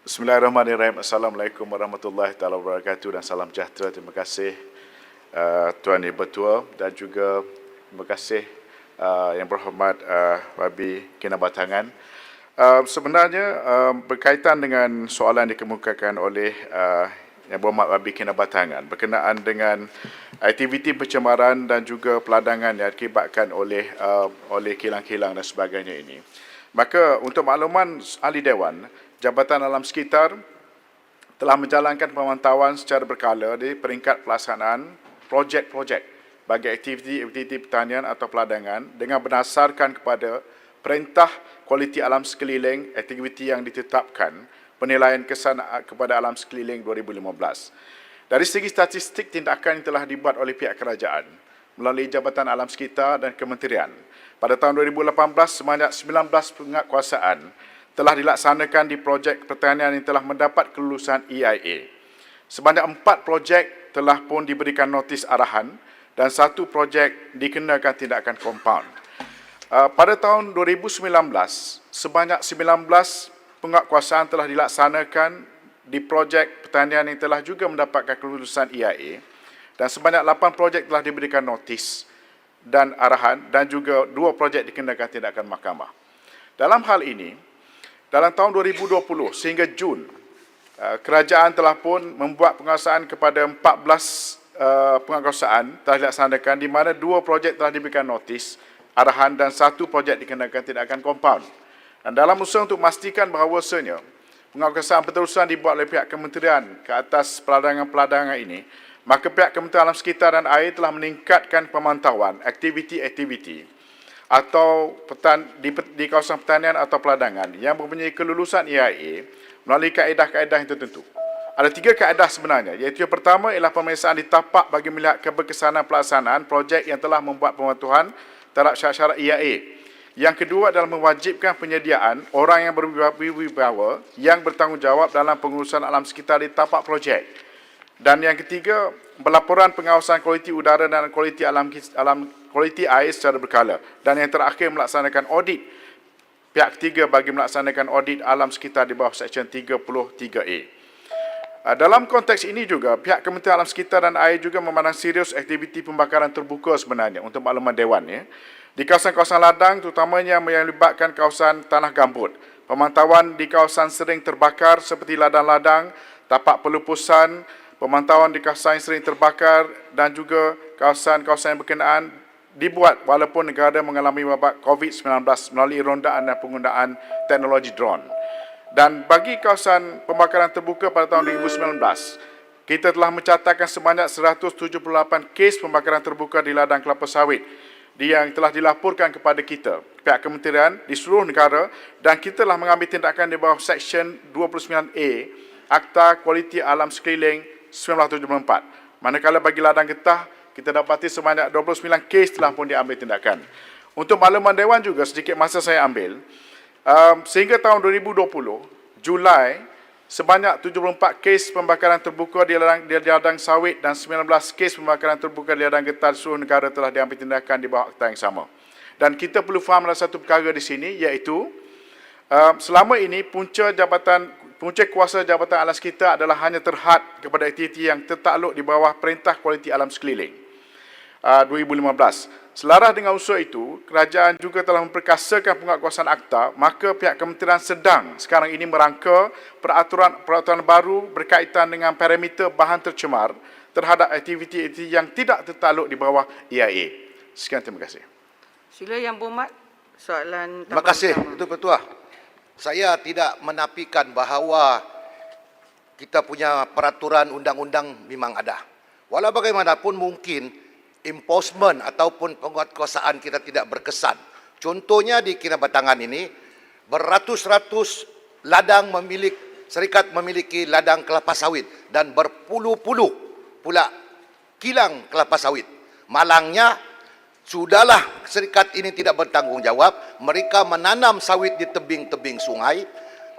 Bismillahirrahmanirrahim. Assalamualaikum warahmatullahi taala wabarakatuh dan salam sejahtera. Terima kasih Tuan Ibu Ketua dan juga terima kasih Yang Berhormat Wabi Kinabatangan. Sebenarnya berkaitan dengan soalan yang dikemukakan oleh Yang Berhormat Wabi Kinabatangan berkenaan dengan aktiviti pencemaran dan juga peladangan yang diakibatkan oleh kilang-kilang dan sebagainya ini. Maka untuk makluman Ahli Dewan, Jabatan Alam Sekitar telah menjalankan pemantauan secara berkala di peringkat pelaksanaan projek-projek bagi aktiviti pertanian atau peladangan dengan berdasarkan kepada Perintah Kualiti Alam Sekeliling aktiviti yang ditetapkan penilaian kesan kepada alam sekeliling 2015. Dari segi statistik, tindakan yang telah dibuat oleh pihak kerajaan melalui Jabatan Alam Sekitar dan Kementerian pada tahun 2018 sebanyak 19 penguatkuasaan telah dilaksanakan di projek pertanian yang telah mendapat kelulusan EIA. Sebanyak 4 projek telah pun diberikan notis arahan dan 1 projek dikenakan tindakan kompaun. Pada tahun 2019, sebanyak 19 penguatkuasaan telah dilaksanakan di projek pertanian yang telah juga mendapatkan kelulusan EIA dan sebanyak 8 projek telah diberikan notis dan arahan dan juga 2 projek dikenakan tindakan mahkamah. Dalam hal ini, dalam tahun 2020 sehingga Jun, kerajaan telah pun membuat penguasaan kepada 14 penguasaan telah dilaksanakan di mana 2 projek telah diberikan notis, arahan dan 1 projek dikenakan tindakan kompaun. Dan dalam usaha untuk memastikan bahawasanya penguasaan berterusan dibuat oleh pihak kementerian ke atas peladangan-peladangan ini, maka pihak Kementerian Alam Sekitar dan Air telah meningkatkan pemantauan aktiviti-aktiviti atau di kawasan pertanian atau peladangan yang mempunyai kelulusan EIA melalui kaedah-kaedah yang tertentu. Ada 3 kaedah sebenarnya, iaitu yang pertama ialah pemeriksaan di tapak bagi melihat keberkesanan pelaksanaan projek yang telah membuat pematuhan terhadap syarat-syarat EIA. Yang kedua adalah mewajibkan penyediaan orang yang berwibawa yang bertanggungjawab dalam pengurusan alam sekitar di tapak projek. Dan yang ketiga, pelaporan pengawasan kualiti udara dan kualiti kualiti air secara berkala. Dan yang terakhir, melaksanakan audit pihak ketiga bagi melaksanakan audit alam sekitar di bawah Seksyen 33A. Dalam konteks ini juga, pihak Kementerian Alam Sekitar dan Air juga memandang serius aktiviti pembakaran terbuka sebenarnya untuk makluman Dewan. Di kawasan-kawasan ladang, terutamanya yang melibatkan kawasan tanah gambut. Pemantauan di kawasan sering terbakar seperti ladang-ladang, tapak pelupusan, pemantauan di kawasan yang sering terbakar dan juga kawasan-kawasan yang berkenaan dibuat walaupun negara mengalami wabak COVID-19 melalui rondaan dan penggunaan teknologi drone. Dan bagi kawasan pembakaran terbuka pada tahun 2019, kita telah mencatatkan sebanyak 178 kes pembakaran terbuka di ladang kelapa sawit yang telah dilaporkan kepada kita, pihak kementerian di seluruh negara, dan kita telah mengambil tindakan di bawah Seksyen 29A Akta Kualiti Alam Sekeliling 1974. Manakala bagi ladang getah, kita dapati sebanyak 29 kes telah pun diambil tindakan. Untuk makluman Dewan juga, sedikit masa saya ambil, sehingga tahun 2020, Julai, sebanyak 74 kes pembakaran terbuka di ladang sawit dan 19 kes pembakaran terbuka di ladang getah di seluruh negara telah diambil tindakan di bawah akta yang sama. Dan kita perlu faham satu perkara di sini, iaitu selama ini punca kuasa Jabatan Alam Sekitar adalah hanya terhad kepada aktiviti yang tertakluk di bawah Perintah Kualiti Alam Sekeliling 2015. Selaras dengan usaha itu, kerajaan juga telah memperkasakan penguatkuasaan akta, maka pihak kementerian sedang sekarang ini merangka peraturan baru berkaitan dengan parameter bahan tercemar terhadap aktiviti yang tidak tertakluk di bawah EIA. Sekian, terima kasih. Sila Yang Berhormat, soalan Terima kasih, Tuan Ketua. Saya tidak menafikan bahawa kita punya peraturan undang-undang memang ada. Walau bagaimanapun mungkin enforcement ataupun penguatkuasaan kita tidak berkesan. Contohnya di Kinabatangan ini, beratus-ratus ladang serikat memiliki ladang kelapa sawit dan berpuluh-puluh pula kilang kelapa sawit. Malangnya, sudahlah serikat ini tidak bertanggungjawab, mereka menanam sawit di tebing-tebing sungai,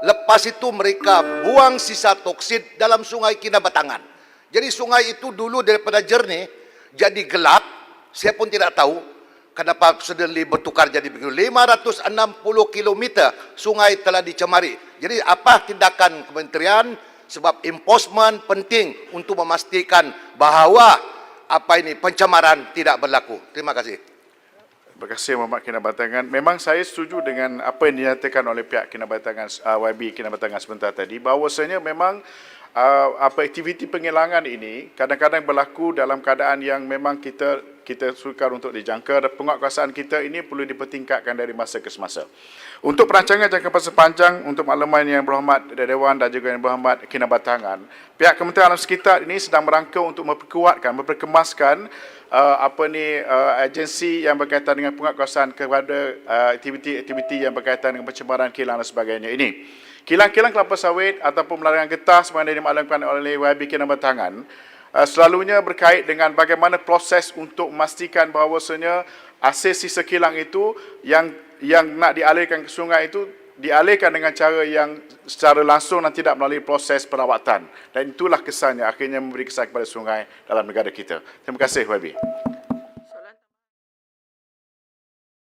lepas itu mereka buang sisa toksid dalam sungai Kinabatangan. Jadi sungai itu dulu daripada jernih, jadi gelap, saya pun tidak tahu. kenapa suddenly bertukar jadi begitu? 560 kilometer sungai telah dicemari. Jadi apa tindakan kementerian? Sebab enforcement penting untuk memastikan bahawa pencemaran tidak berlaku. Terima kasih. Terima kasih Muhammad Kinabatangan. Memang saya setuju dengan apa yang dinyatakan oleh pihak Kinabatangan YB Kinabatangan sebentar tadi, bahawasanya memang aktiviti penghilangan ini kadang-kadang berlaku dalam keadaan yang memang kita sukar untuk dijangka, dan penguatkuasaan kita ini perlu dipertingkatkan dari masa ke semasa. Untuk perancangan jangka masa panjang untuk makluman yang berhormat Dewan dan juga yang berhormat Kinabatangan, pihak Kementerian Alam Sekitar ini sedang merangka untuk memperkemaskan agensi yang berkaitan dengan penguatkuasaan kepada aktiviti-aktiviti yang berkaitan dengan pencemaran kilang dan sebagainya ini. Kilang-kilang kelapa sawit ataupun pelarangan getah sebagaimana dimaklumkan oleh YB Kinabatangan selalunya berkait dengan bagaimana proses untuk memastikan bahawasanya hasil sisa kilang itu yang nak dialirkan ke sungai itu dialirkan dengan cara yang secara langsung dan tidak melalui proses perawatan. Dan itulah kesannya akhirnya memberi kesan kepada sungai dalam negara kita. Terima kasih YB.